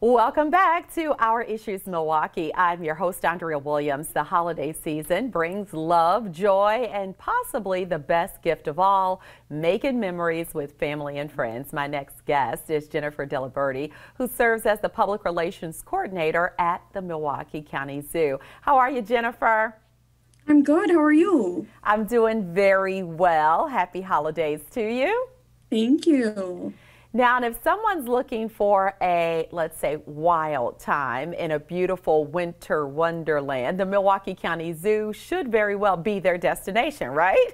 Welcome back to Our Issues Milwaukee. I'm your host, Andrea Williams. The holiday season brings love, joy, and possibly the best gift of all, making memories with family and friends. My next guest is Jennifer Diliberti, who serves as the Public Relations Coordinator at the MIlwaukee County Zoo. How are you, Jennifer? I'm good. How are you? I'm doing very well. Happy holidays to you. Thank you. Now, and if someone's looking for a, let's say, wild time in a beautiful winter wonderland, the Milwaukee County Zoo should very well be their destination, right?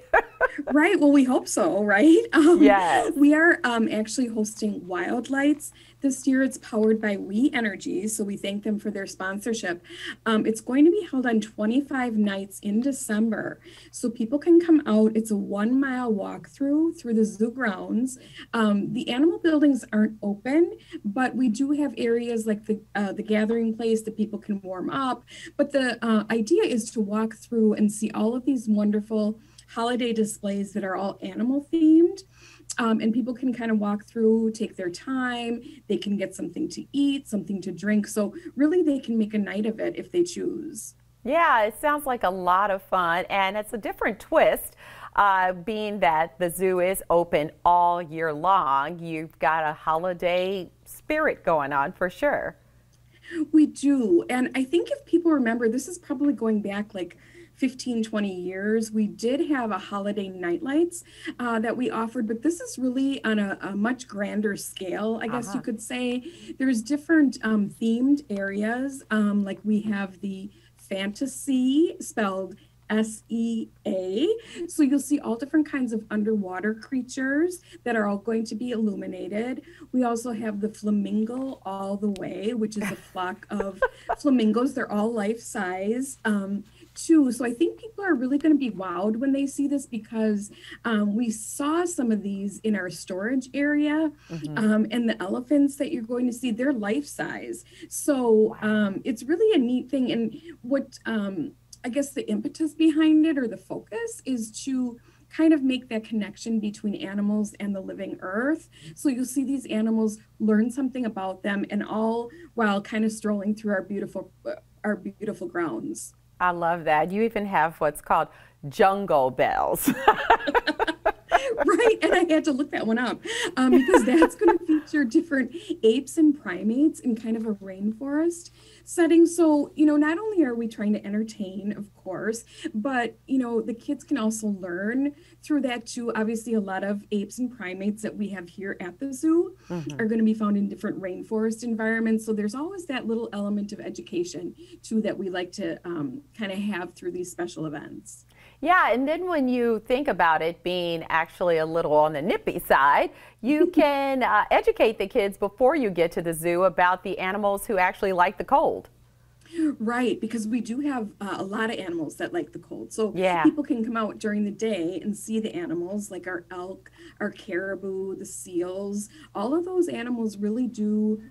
Right. Well, we hope so, right? Yes. We are actually hosting Wildlights. This year it's powered by We Energy, so we thank them for their sponsorship. It's going to be held on 25 nights in December, so people can come out. It's a 1-mile walkthrough through the zoo grounds. The animal buildings aren't open, but we do have areas like the gathering place that people can warm up. But the idea is to walk through and see all of these wonderful holiday displays that are all animal themed. And people can kind of walk through, take their time. They can get something to eat, something to drink. So really they can make a night of it if they choose. Yeah, it sounds like a lot of fun, and it's a different twist, being that the zoo is open all year long. You've got a holiday spirit going on for sure. We do. And I think if people remember, this is probably going back like 15, 20 years. We did have a holiday nightlights that we offered, but this is really on a much grander scale, I guess you could say. There's different themed areas, like we have the fantasy, spelled SEA. So you'll see all different kinds of underwater creatures that are all going to be illuminated. We also have the flamingo all the way, which is a flock of flamingos. They're all life size. Too. So I think people are really going to be wowed when they see this because we saw some of these in our storage area, and the elephants that you're going to see, they're life size. So it's really a neat thing. And what I guess the impetus behind it, or the focus, is to kind of make that connection between animals and the living earth. So you'll see these animals, learn something about them, and all while kind of strolling through our beautiful grounds. I love that. You even have what's called jungle bells. Right, and I had to look that one up because that's going to feature different apes and primates in kind of a rainforest setting. So, not only are we trying to entertain, of course, but, the kids can also learn through that too. Obviously, a lot of apes and primates that we have here at the zoo are going to be found in different rainforest environments. So there's always that little element of education too that we like to kind of have through these special events. Yeah, and then when you think about it being actually a little on the nippy side, you can educate the kids before you get to the zoo about the animals who actually like the cold. Right, because we do have a lot of animals that like the cold. So yeah, people can come out during the day and see the animals like our elk, our caribou, the seals. All of those animals really do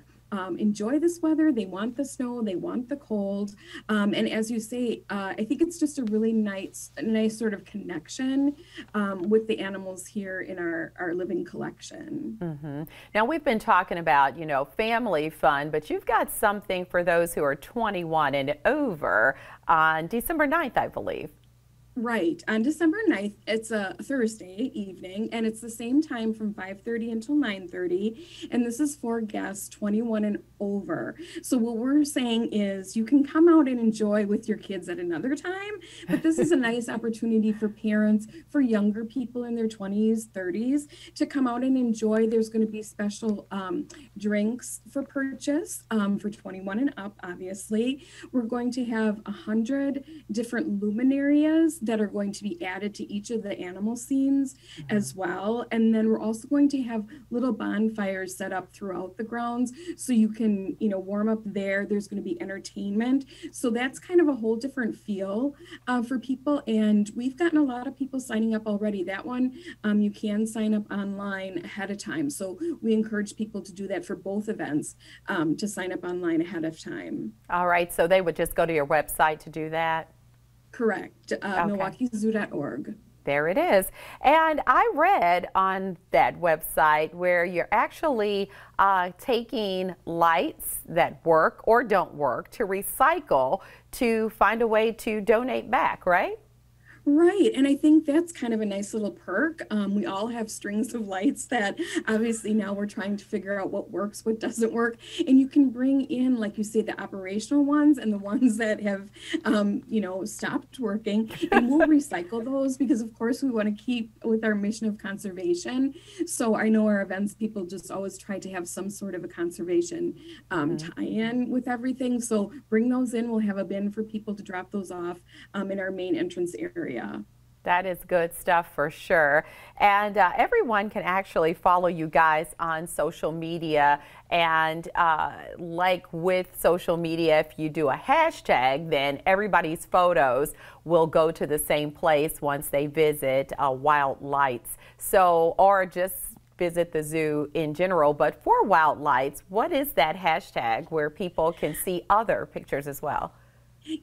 enjoy this weather. They want the snow, they want the cold. And as you say, I think it's just a really nice sort of connection with the animals here in our living collection. Now, we've been talking about, family fun, but you've got something for those who are 21 and over on December 9th, I believe. Right. On December 9th, it's a Thursday evening, and it's the same time from 5:30 until 9:30. And this is for guests 21 and over. So what we're saying is you can come out and enjoy with your kids at another time, but this is a nice opportunity for parents, for younger people in their 20s, 30s, to come out and enjoy. There's going to be special drinks for purchase for 21 and up, obviously. We're going to have 100 different luminarias that are going to be added to each of the animal scenes as well. And then we're also going to have little bonfires set up throughout the grounds so you can, warm up there. There's going to be entertainment. So that's kind of a whole different feel for people. And we've gotten a lot of people signing up already. That one, you can sign up online ahead of time. So we encourage people to do that for both events, to sign up online ahead of time. All right. So they would just go to your website to do that? Correct. MilwaukeeZoo.org. There it is. And I read on that website where you're actually taking lights that work or don't work to recycle to find a way to donate back, right? Right. And I think that's kind of a nice little perk. We all have strings of lights that obviously now we're trying to figure out what works, what doesn't work. And you can bring in, like you say, the operational ones and the ones that have, stopped working. And we'll recycle those because, of course, we want to keep with our mission of conservation. So I know our events people just always try to have some sort of a conservation tie-in with everything. So bring those in. We'll have a bin for people to drop those off in our main entrance area. That is good stuff for sure. And everyone can actually follow you guys on social media. And like with social media, if you do a hashtag, then everybody's photos will go to the same place once they visit Wildlights. So, or just visit the zoo in general. But for Wildlights, what is that hashtag where people can see other pictures as well?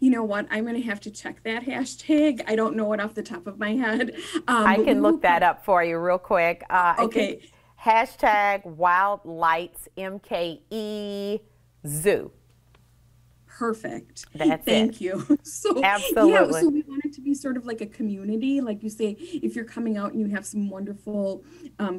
You know what? I'm going to have to check that hashtag. I don't know it off the top of my head. I can look that up for you real quick. Okay. Hashtag Wildlights MKE Zoo. Perfect. That's Thank you. So absolutely. Yeah, so we want it to be sort of like a community. Like you say, if you're coming out and you have some wonderful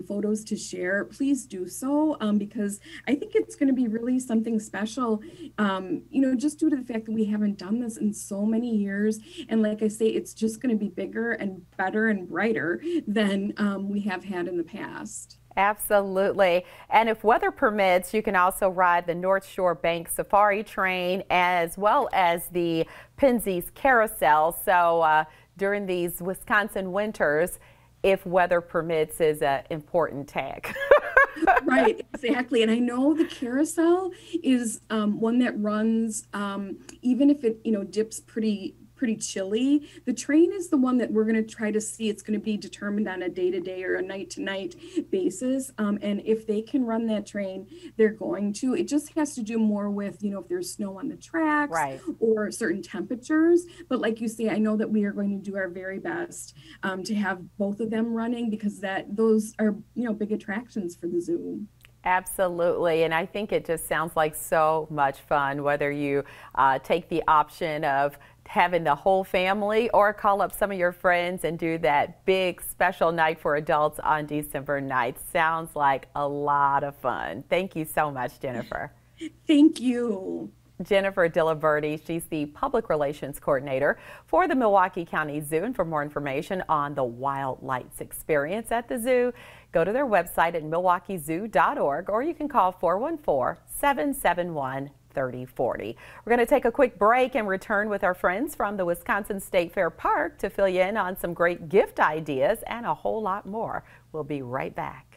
photos to share, please do so because I think it's going to be really something special, just due to the fact that we haven't done this in so many years. And like I say, it's just going to be bigger and better and brighter than we have had in the past. Absolutely. And if weather permits, you can also ride the North Shore Bank Safari Train as well as the Penzies Carousel. So during these Wisconsin winters, if weather permits is an important tag. Right, exactly. And I know the carousel is one that runs, even if it, dips pretty chilly. The train is the one that we're going to try to see. It's going to be determined on a day-to-day or a night-to-night basis. And if they can run that train, they're going to. It just has to do more with, if there's snow on the tracks right, or certain temperatures. But like you say, I know that we are going to do our very best to have both of them running because those are, big attractions for the zoo. Absolutely, and I think it just sounds like so much fun, whether you take the option of having the whole family or call up some of your friends and do that big special night for adults on December 9th. Sounds like a lot of fun. Thank you so much, Jennifer. Thank you. Jennifer Diliberti, she's the Public Relations Coordinator for the Milwaukee County Zoo. And for more information on the Wildlights experience at the zoo, go to their website at MIlwaukeeZoo.org or you can call 414-771-3040. We're going to take a quick break and return with our friends from the Wisconsin State Fair Park to fill you in on some great gift ideas and a whole lot more. We'll be right back.